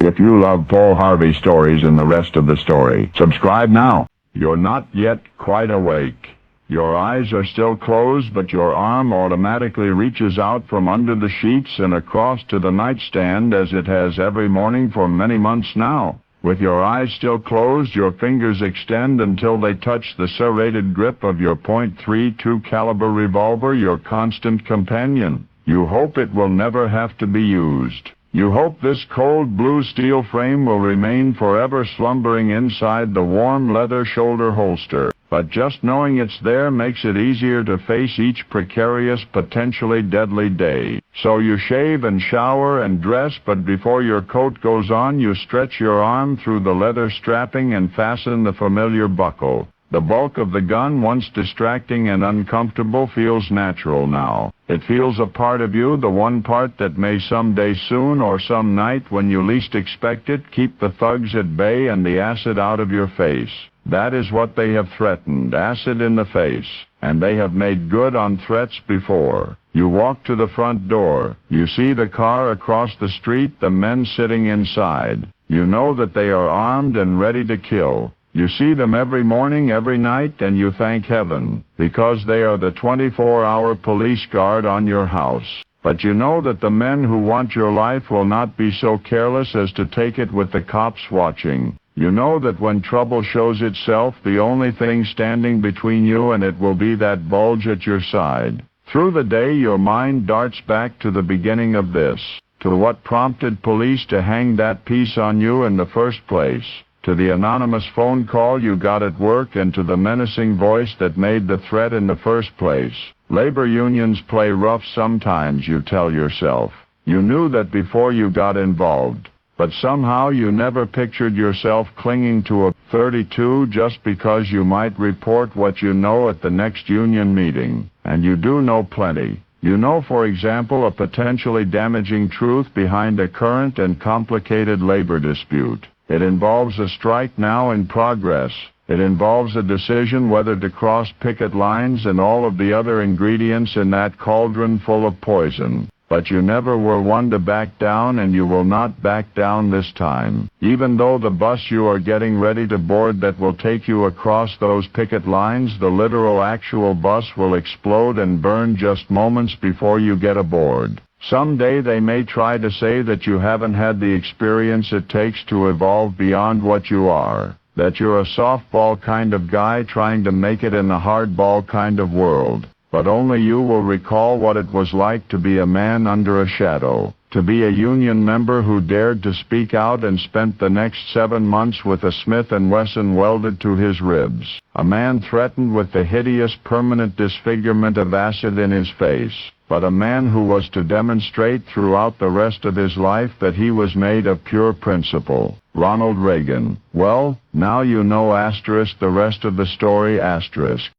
If you love Paul Harvey stories and the rest of the story, subscribe now. You're not yet quite awake. Your eyes are still closed, but your arm automatically reaches out from under the sheets and across to the nightstand as it has every morning for many months now. With your eyes still closed, your fingers extend until they touch the serrated grip of your .32 caliber revolver, your constant companion. You hope it will never have to be used. You hope this cold blue steel frame will remain forever slumbering inside the warm leather shoulder holster. But just knowing it's there makes it easier to face each precarious, potentially deadly day. So you shave and shower and dress, but before your coat goes on, you stretch your arm through the leather strapping and fasten the familiar buckle. The bulk of the gun, once distracting and uncomfortable, feels natural now. It feels a part of you, the one part that may someday soon or some night when you least expect it keep the thugs at bay and the acid out of your face. That is what they have threatened, acid in the face. And they have made good on threats before. You walk to the front door. You see the car across the street, the men sitting inside. You know that they are armed and ready to kill. You see them every morning, every night, and you thank heaven, because they are the 24-hour police guard on your house. But you know that the men who want your life will not be so careless as to take it with the cops watching. You know that when trouble shows itself, the only thing standing between you and it will be that bulge at your side. Through the day, your mind darts back to the beginning of this, to what prompted police to hang that piece on you in the first place, to the anonymous phone call you got at work, and to the menacing voice that made the threat in the first place. Labor unions play rough sometimes, you tell yourself. You knew that before you got involved. But somehow you never pictured yourself clinging to a .32 just because you might report what you know at the next union meeting. And you do know plenty. You know, for example, a potentially damaging truth behind a current and complicated labor dispute. It involves a strike now in progress. It involves a decision whether to cross picket lines and all of the other ingredients in that cauldron full of poison. But you never were one to back down, and you will not back down this time. Even though the bus you are getting ready to board that will take you across those picket lines, the literal actual bus, will explode and burn just moments before you get aboard. Someday they may try to say that you haven't had the experience it takes to evolve beyond what you are, that you're a softball kind of guy trying to make it in the hardball kind of world. But only you will recall what it was like to be a man under a shadow, to be a union member who dared to speak out and spent the next 7 months with a Smith & Wesson welded to his ribs, a man threatened with the hideous permanent disfigurement of acid in his face, but a man who was to demonstrate throughout the rest of his life that he was made of pure principle. Ronald Reagan. Well, now you know *, the rest of the story *.